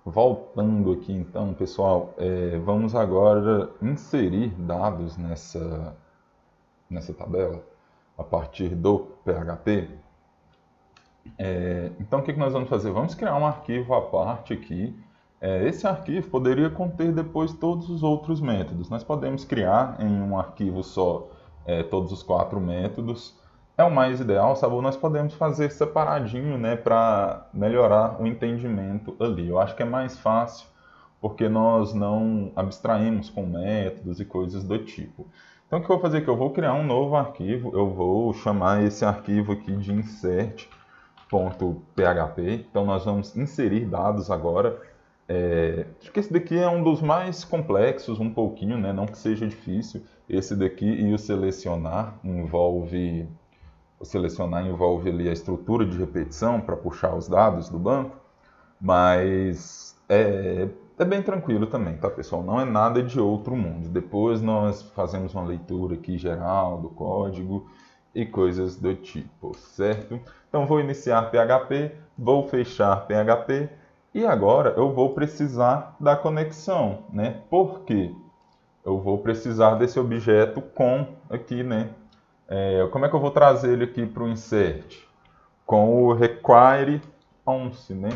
Voltando aqui então, pessoal, vamos agora inserir dados nessa tabela a partir do PHP. Então, o que nós vamos fazer? Vamos criar um arquivo à parte aqui. Esse arquivo poderia conter depois todos os outros métodos. Nós podemos criar em um arquivo só todos os 4 métodos. É o mais ideal, sabe? Ou nós podemos fazer separadinho, né, para melhorar o entendimento ali. Eu acho que é mais fácil, porque nós não abstraímos com métodos e coisas do tipo. Então, o que eu vou fazer aqui? Eu vou criar um novo arquivo. Eu vou chamar esse arquivo aqui de insert.php. Então, nós vamos inserir dados agora. Acho que esse daqui é um dos mais complexos, um pouquinho, né? Não que seja difícil. Esse daqui e o selecionar envolve ali a estrutura de repetição para puxar os dados do banco, mas é bem tranquilo também, tá, pessoal? Não é nada de outro mundo. Depois nós fazemos uma leitura aqui geral do código e coisas do tipo, certo? Então vou iniciar PHP, vou fechar PHP e agora eu vou precisar da conexão, né? Por quê? Eu vou precisar desse objeto com aqui, né? Como é que eu vou trazer ele aqui para o insert? Com o require once, né?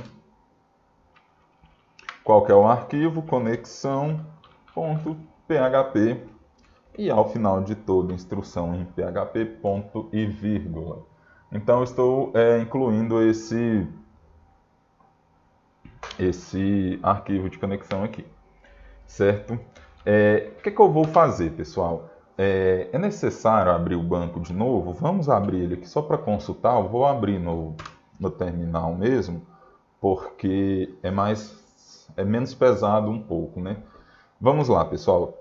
Qual que é o arquivo? Conexão.php e ao final de toda instrução em PHP, ponto e vírgula. Então eu estou incluindo esse arquivo de conexão aqui, certo? O que eu vou fazer, pessoal? É necessário abrir o banco de novo? Vamos abrir ele aqui só para consultar. Eu vou abrir no terminal mesmo, porque é menos pesado um pouco, né? Vamos lá, pessoal.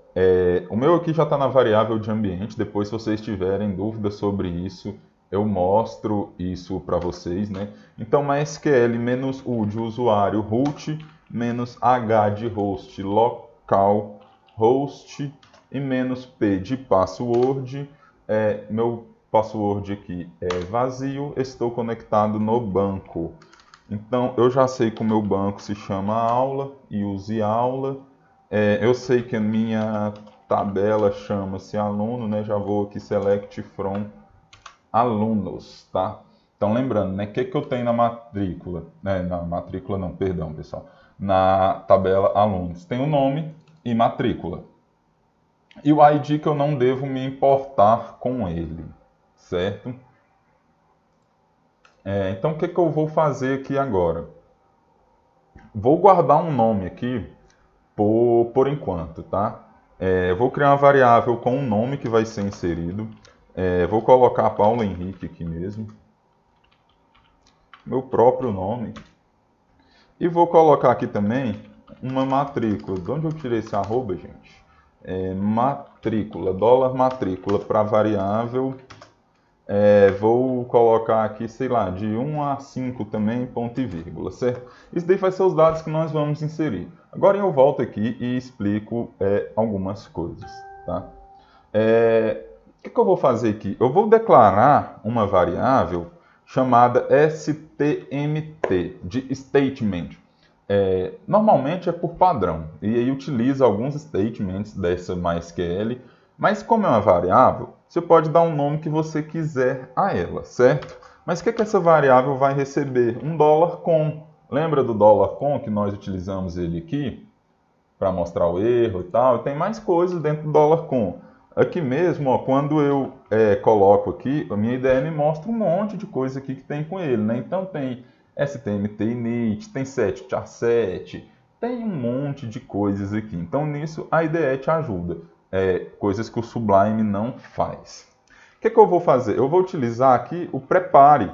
O meu aqui já está na variável de ambiente. Depois, se vocês tiverem dúvidas sobre isso, eu mostro isso para vocês, né? Então, MySQL menos U de usuário root menos H de host local host e menos P de password. Meu password aqui é vazio. Estou conectado no banco. Então, eu já sei que o meu banco se chama aula e use aula. Eu sei que a minha tabela chama-se aluno, né? Já vou aqui select from alunos, tá? Então, lembrando, né? O que eu tenho na matrícula? Na matrícula não, perdão, pessoal. Na tabela alunos. Tem o nome e matrícula. E o ID que eu não devo me importar com ele, certo? Então, o que eu vou fazer aqui agora? Vou guardar um nome aqui por enquanto, tá? Vou criar uma variável com um nome que vai ser inserido. Vou colocar Paulo Henrique aqui mesmo. Meu próprio nome. E vou colocar aqui também uma matrícula. De onde eu tirei esse arroba, gente? Matrícula, dólar matrícula para variável. Vou colocar aqui, sei lá, de 1 a 5 também, ponto e vírgula, certo? Isso daí vai ser os dados que nós vamos inserir. Agora eu volto aqui e explico algumas coisas, tá? O que eu vou fazer aqui? Eu vou declarar uma variável chamada STMT, de statement. Normalmente é por padrão, e aí utiliza alguns statements dessa MySQL, mas como é uma variável, você pode dar um nome que você quiser a ela, certo? Mas o que essa variável vai receber? Um $com. Lembra do $com que nós utilizamos ele aqui para mostrar o erro e tal? Tem mais coisas dentro do $com. Aqui mesmo, ó, quando eu coloco aqui, a minha IDE me mostra um monte de coisa aqui que tem com ele, né? Então tem STMT init, tem set char set, tem um monte de coisas aqui. Então nisso a IDE te ajuda. Coisas que o Sublime não faz. O que eu vou fazer? Eu vou utilizar aqui o prepare. O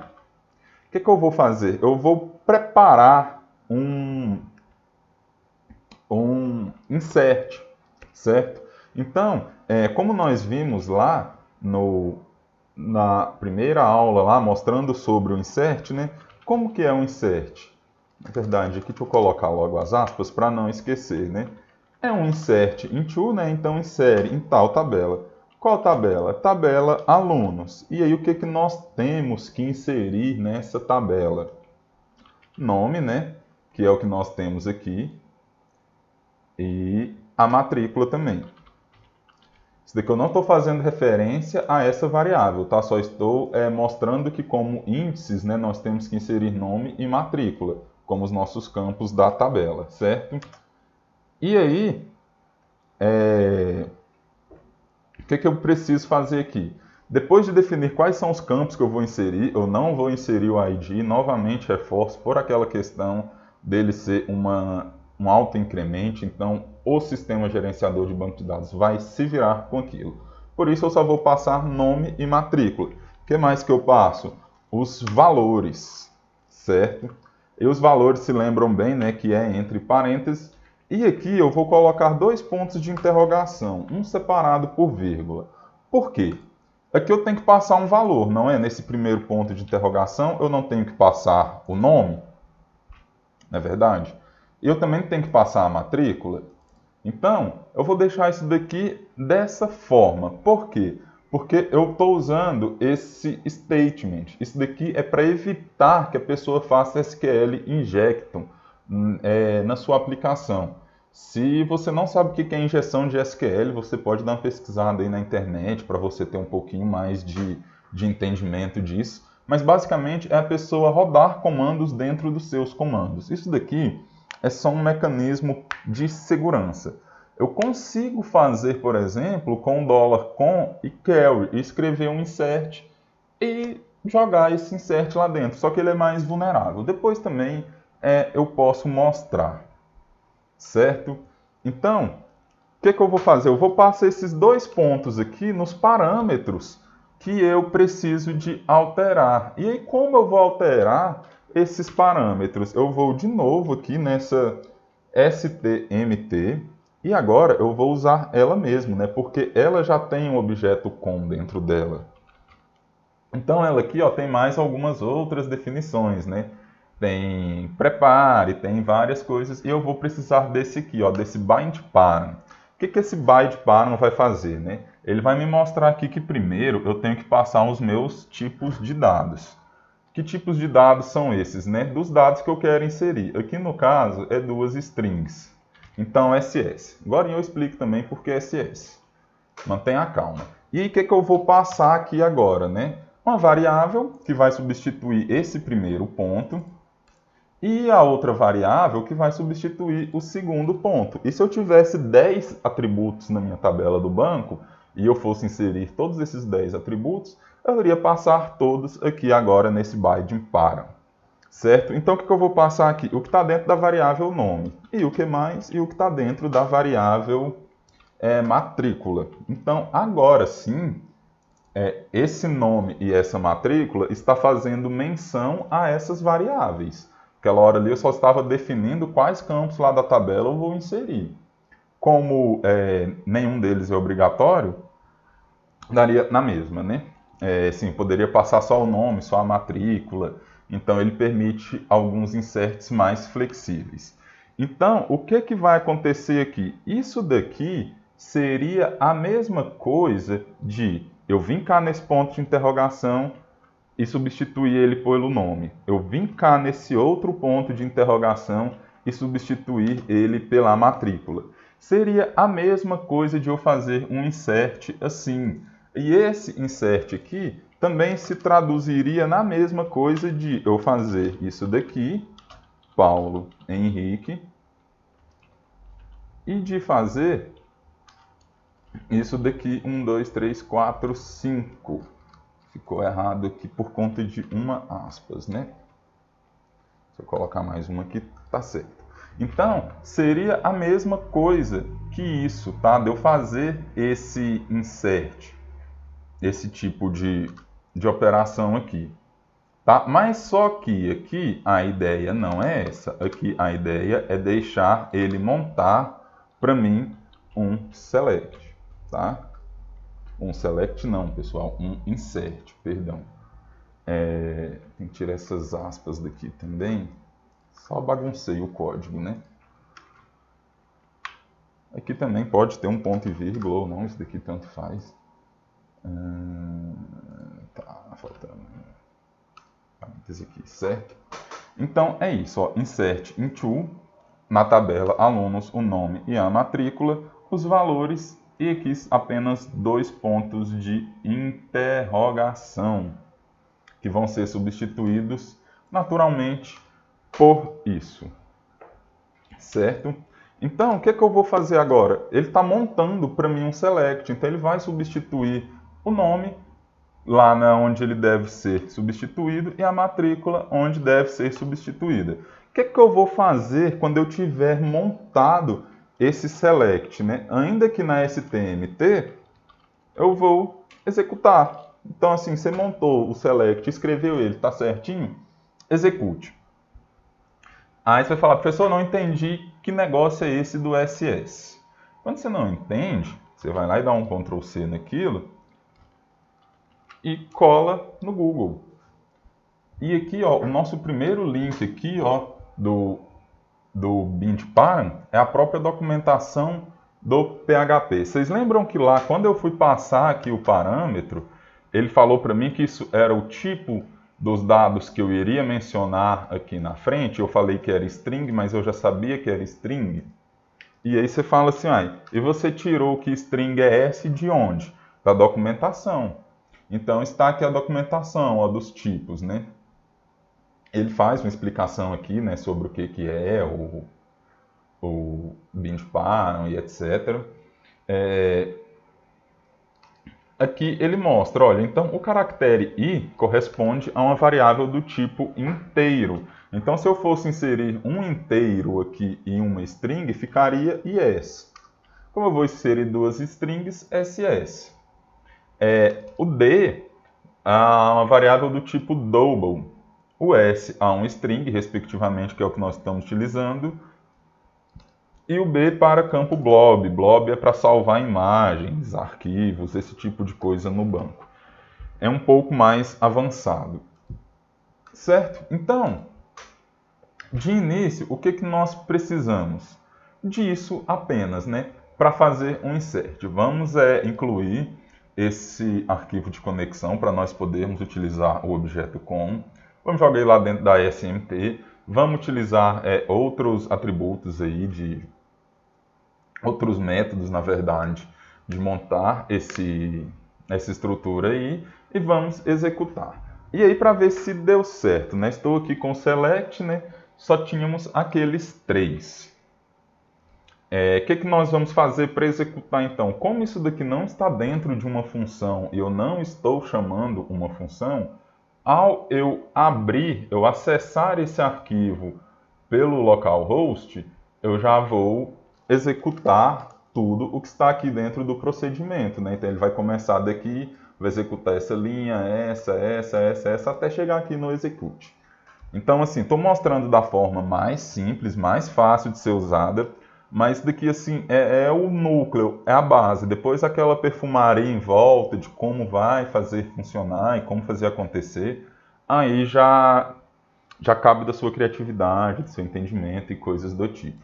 que eu vou fazer? Eu vou preparar um insert, certo? Então, como nós vimos lá na primeira aula, lá mostrando sobre o insert, né? Como que é o insert? Na verdade, aqui deixa eu colocar logo as aspas para não esquecer, né? É um insert into, né? Então insere em tal tabela. Qual tabela? Tabela alunos. E aí o que nós temos que inserir nessa tabela? Nome, né? que é o que nós temos aqui, e a matrícula também. Isso daqui eu não estou fazendo referência a essa variável, tá? Só estou mostrando que como índices, né, nós temos que inserir nome e matrícula, como os nossos campos da tabela, certo? E aí, o que eu preciso fazer aqui? Depois de definir quais são os campos que eu vou inserir, eu não vou inserir o ID, novamente reforço por aquela questão dele ser um autoincremente, então o sistema gerenciador de banco de dados vai se virar com aquilo. Por isso eu só vou passar nome e matrícula. O que mais que eu passo? Os valores, certo? E os valores se lembram bem, né, que é entre parênteses. E aqui eu vou colocar dois pontos de interrogação, um separado por vírgula. Por quê? Aqui eu tenho que passar um valor, não é? Nesse primeiro ponto de interrogação eu não tenho que passar o nome, não é verdade? E eu também tenho que passar a matrícula. Então, eu vou deixar isso daqui dessa forma. Por quê? Porque eu estou usando esse statement. Isso daqui é para evitar que a pessoa faça SQL injectum na sua aplicação. Se você não sabe o que é injeção de SQL, você pode dar uma pesquisada aí na internet para você ter um pouquinho mais de entendimento disso. Mas basicamente é a pessoa rodar comandos dentro dos seus comandos. Isso daqui é só um mecanismo de segurança. Eu consigo fazer, por exemplo, com $com e carry, escrever um insert e jogar esse insert lá dentro, só que ele é mais vulnerável. Depois também eu posso mostrar, certo? Então, o que eu vou fazer? Eu vou passar esses dois pontos aqui nos parâmetros que eu preciso de alterar. E aí, como eu vou alterar esses parâmetros? Eu vou de novo aqui nessa stmt e agora eu vou usar ela mesmo, né? Porque ela já tem um objeto com dentro dela. Então ela aqui tem mais algumas outras definições, né? Tem prepare, tem várias coisas, e eu vou precisar desse aqui, desse bind param. O que esse bind param vai fazer, né? Ele vai me mostrar aqui que primeiro eu tenho que passar os meus tipos de dados. Que tipos de dados são esses, né? Dos dados que eu quero inserir. Aqui no caso é duas strings. Então SS. Agora eu explico também por que SS. Mantenha calma. E aí o que eu vou passar aqui agora, né? Uma variável que vai substituir esse primeiro ponto e a outra variável que vai substituir o segundo ponto. E se eu tivesse 10 atributos na minha tabela do banco e eu fosse inserir todos esses 10 atributos, eu iria passar todos aqui agora nesse bind param. Certo? Então o que eu vou passar aqui? O que está dentro da variável nome. E o que mais? E o que está dentro da variável matrícula. Então agora sim, esse nome e essa matrícula está fazendo menção a essas variáveis. Aquela hora ali eu só estava definindo quais campos lá da tabela eu vou inserir. Como nenhum deles é obrigatório, daria na mesma, né? Sim, poderia passar só o nome, só a matrícula. Então ele permite alguns inserts mais flexíveis. Então, o que vai acontecer aqui? Isso daqui seria a mesma coisa de eu vim cá nesse ponto de interrogação e substituir ele pelo nome. Eu vim cá nesse outro ponto de interrogação e substituir ele pela matrícula. Seria a mesma coisa de eu fazer um insert assim. E esse insert aqui também se traduziria na mesma coisa de eu fazer isso daqui, Paulo Henrique, e de fazer isso daqui, 1, 2, 3, 4, 5. Ficou errado aqui por conta de uma aspas, né? Se eu colocar mais uma aqui, tá certo. Então, seria a mesma coisa que isso, tá? De eu fazer esse insert, esse tipo de operação aqui, tá? Mas só que aqui a ideia não é essa. Aqui a ideia é deixar ele montar para mim um select, tá? Um select não, pessoal, um insert, perdão. Tem que tirar essas aspas daqui também. Só baguncei o código, né? Aqui também pode ter um ponto e vírgula ou não, isso daqui tanto faz. Tá, faltando parêntese aqui, certo? Então é isso, ó, insert into, na tabela alunos, o nome e a matrícula, os valores e aqui apenas 2 pontos de interrogação, que vão ser substituídos naturalmente por isso, certo? Então, o que é que eu vou fazer agora? Ele está montando para mim um select, então ele vai substituir o nome lá onde ele deve ser substituído e a matrícula onde deve ser substituída. O que é que eu vou fazer quando eu tiver montado esse select, né? Ainda que na STMT, eu vou executar. Então, assim, você montou o select, escreveu ele, tá certinho? Execute. Aí você vai falar, professor, não entendi que negócio é esse do SS. Quando você não entende, você vai lá e dá um Ctrl C naquilo e cola no Google. E aqui, ó, o nosso primeiro link aqui, ó, do Bint Param é a própria documentação do PHP. Vocês lembram que lá, quando eu fui passar aqui o parâmetro, ele falou para mim que isso era o tipo dos dados que eu iria mencionar aqui na frente. Eu falei que era string, mas eu já sabia que era string. E aí você fala assim, e você tirou que string é esse de onde? Da documentação. Então está aqui a documentação, ó, dos tipos, né? Ele faz uma explicação aqui, né, sobre o que é o Bint Param e etc. Aqui ele mostra, olha, então o caractere i corresponde a uma variável do tipo inteiro. Então, se eu fosse inserir um inteiro aqui e uma string, ficaria is. Como eu vou inserir duas strings, ss. O d é uma variável do tipo double. O s é um string, respectivamente, que é o que nós estamos utilizando. E o B para campo blob. Blob é para salvar imagens, arquivos, esse tipo de coisa no banco. É um pouco mais avançado. Certo? Então, de início, o que nós precisamos? Disso apenas, né? Para fazer um insert. Vamos incluir esse arquivo de conexão para nós podermos utilizar o objeto com. Vamos jogar ele lá dentro da SMT. Vamos utilizar outros atributos aí outros métodos, na verdade, de montar essa estrutura aí e vamos executar. E aí, para ver se deu certo, né? Estou aqui com o select, né? Só tínhamos aqueles 3. O que nós vamos fazer para executar, então? Como isso daqui não está dentro de uma função e eu não estou chamando uma função, ao eu acessar esse arquivo pelo localhost, eu já vou executar tudo o que está aqui dentro do procedimento, né? Então ele vai começar daqui, vai executar essa linha, essa, até chegar aqui no execute. Então, assim, estou mostrando da forma mais simples, mais fácil de ser usada, mas daqui, assim, é o núcleo, é a base. Depois aquela perfumaria em volta de como vai fazer funcionar e como fazer acontecer, aí já cabe da sua criatividade, do seu entendimento e coisas do tipo.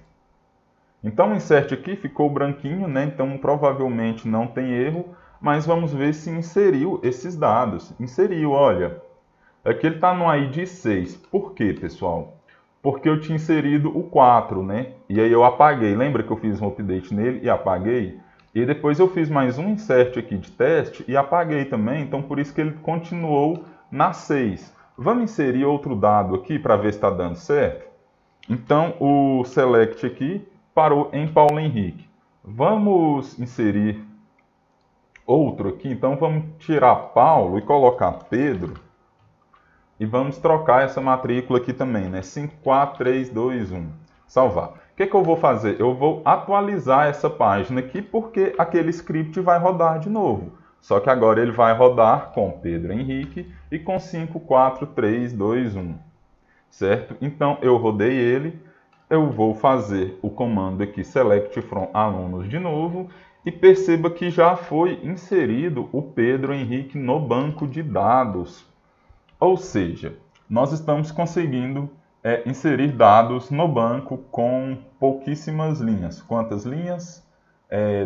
Então o insert aqui ficou branquinho, né? Então provavelmente não tem erro, mas vamos ver se inseriu esses dados. Inseriu, olha. Aqui ele está no ID 6. Por quê, pessoal? Porque eu tinha inserido o 4, né? E aí eu apaguei. Lembra que eu fiz um update nele e apaguei? E depois eu fiz mais um insert aqui de teste e apaguei também. Então por isso que ele continuou na 6. Vamos inserir outro dado aqui para ver se está dando certo? Então o select aqui parou em Paulo Henrique. Vamos inserir outro aqui. Então vamos tirar Paulo e colocar Pedro. E vamos trocar essa matrícula aqui também, né? 54321. Salvar. O que eu vou fazer? Eu vou atualizar essa página aqui porque aquele script vai rodar de novo. Só que agora ele vai rodar com Pedro Henrique e com 54321. Certo? Então eu rodei ele. Eu vou fazer o comando aqui select from alunos de novo e perceba que já foi inserido o Pedro Henrique no banco de dados. Ou seja, nós estamos conseguindo inserir dados no banco com pouquíssimas linhas. Quantas linhas?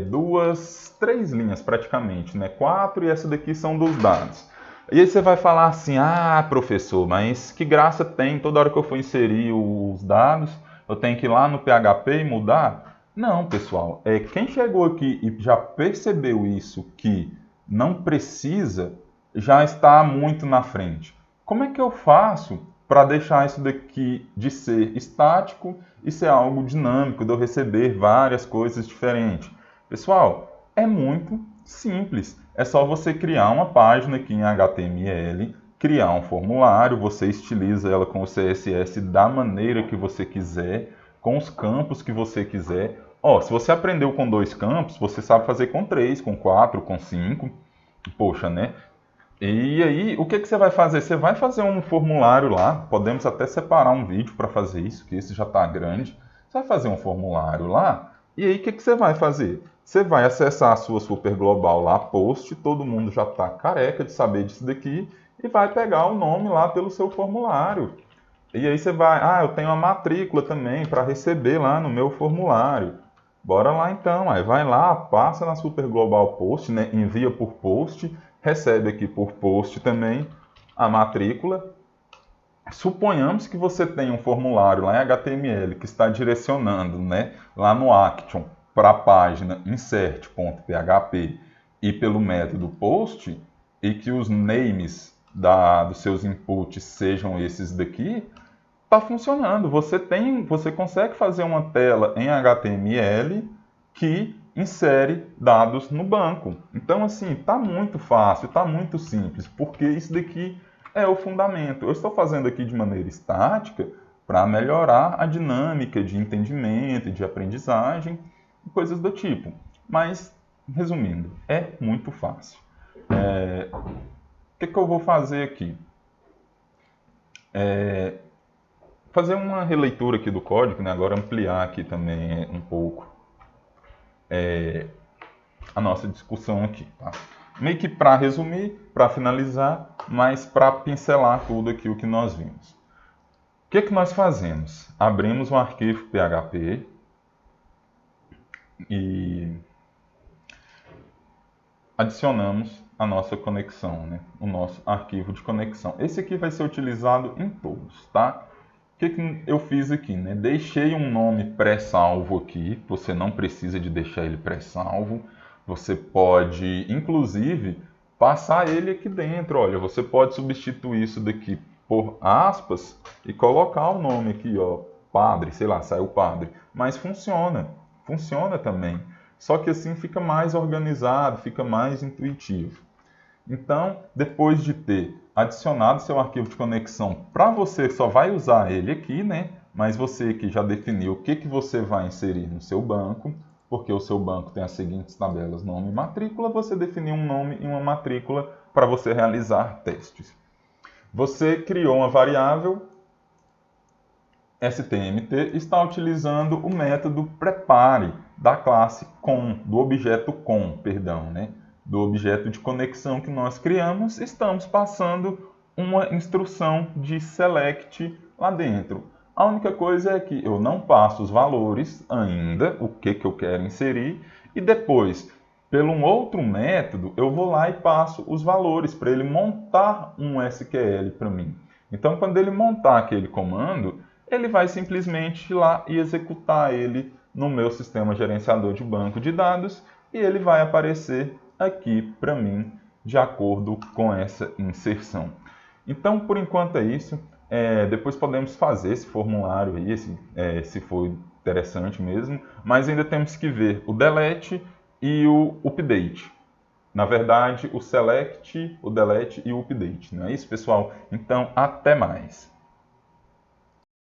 2, 3 linhas praticamente, né? 4 e essa daqui são dos dados. E aí você vai falar assim, ah, professor, mas que graça tem toda hora que eu for inserir os dados, eu tenho que ir lá no PHP e mudar? Não, pessoal, quem chegou aqui e já percebeu isso, que não precisa, já está muito na frente. Como é que eu faço para deixar isso daqui de ser estático e ser algo dinâmico, de eu receber várias coisas diferentes? Pessoal, é muito simples. É só você criar uma página aqui em HTML, criar um formulário, você estiliza ela com o CSS da maneira que você quiser, com os campos que você quiser. Ó, se você aprendeu com 2 campos, você sabe fazer com 3, com 4, com 5. Poxa, né? E aí, o que você vai fazer? Você vai fazer um formulário lá, podemos até separar um vídeo para fazer isso, que esse já está grande. Você vai fazer um formulário lá, e aí o que você vai fazer? Você vai acessar a sua super global lá, post, todo mundo já está careca de saber disso daqui, e vai pegar o nome lá pelo seu formulário. E aí você vai, eu tenho uma matrícula também para receber lá no meu formulário. Bora lá então, aí vai lá, passa na super global post, né? Envia por post, recebe aqui por post também a matrícula. Suponhamos que você tem um formulário lá em HTML que está direcionando, né, lá no Action para a página insert.php e pelo método post, e que os names dos seus inputs sejam esses daqui, está funcionando. Você consegue fazer uma tela em HTML que insere dados no banco. Então, assim, está muito fácil, está muito simples, porque isso daqui é o fundamento. Eu estou fazendo aqui de maneira estática para melhorar a dinâmica de entendimento e de aprendizagem, coisas do tipo. Mas, resumindo, é muito fácil. O que eu vou fazer aqui? Fazer uma releitura aqui do código, né? Agora ampliar aqui também um pouco a nossa discussão aqui. Tá? Meio que para resumir, para finalizar, mas para pincelar tudo aqui o que nós vimos. O que nós fazemos? Abrimos um arquivo PHP e adicionamos a nossa conexão, né? O nosso arquivo de conexão. Esse aqui vai ser utilizado em todos, tá? O que eu fiz aqui, né? Deixei um nome pré-salvo aqui, você não precisa de deixar ele pré-salvo. Você pode, inclusive, passar ele aqui dentro. Olha, você pode substituir isso daqui por aspas e colocar o nome aqui, ó, padre, sei lá, saiu padre. Mas funciona também. Só que assim fica mais organizado, fica mais intuitivo. Então, depois de ter adicionado seu arquivo de conexão, para você só vai usar ele aqui, né? Mas você que já definiu o que você vai inserir no seu banco, porque o seu banco tem as seguintes tabelas, nome e matrícula, você definiu um nome e uma matrícula para você realizar testes. Você criou uma variável STMT, está utilizando o método prepare da classe com, do objeto com, perdão, né? Do objeto de conexão que nós criamos, estamos passando uma instrução de select lá dentro. A única coisa é que eu não passo os valores ainda, o que eu quero inserir, e depois, pelo um outro método, eu vou lá e passo os valores para ele montar um SQL para mim. Então, quando ele montar aquele comando, ele vai simplesmente ir lá e executar ele no meu sistema gerenciador de banco de dados e ele vai aparecer aqui para mim de acordo com essa inserção. Então, por enquanto é isso. Depois podemos fazer esse formulário aí, se for interessante mesmo, mas ainda temos que ver o delete e o update. Na verdade, o select, o delete e o update. Não é isso, pessoal? Então, até mais!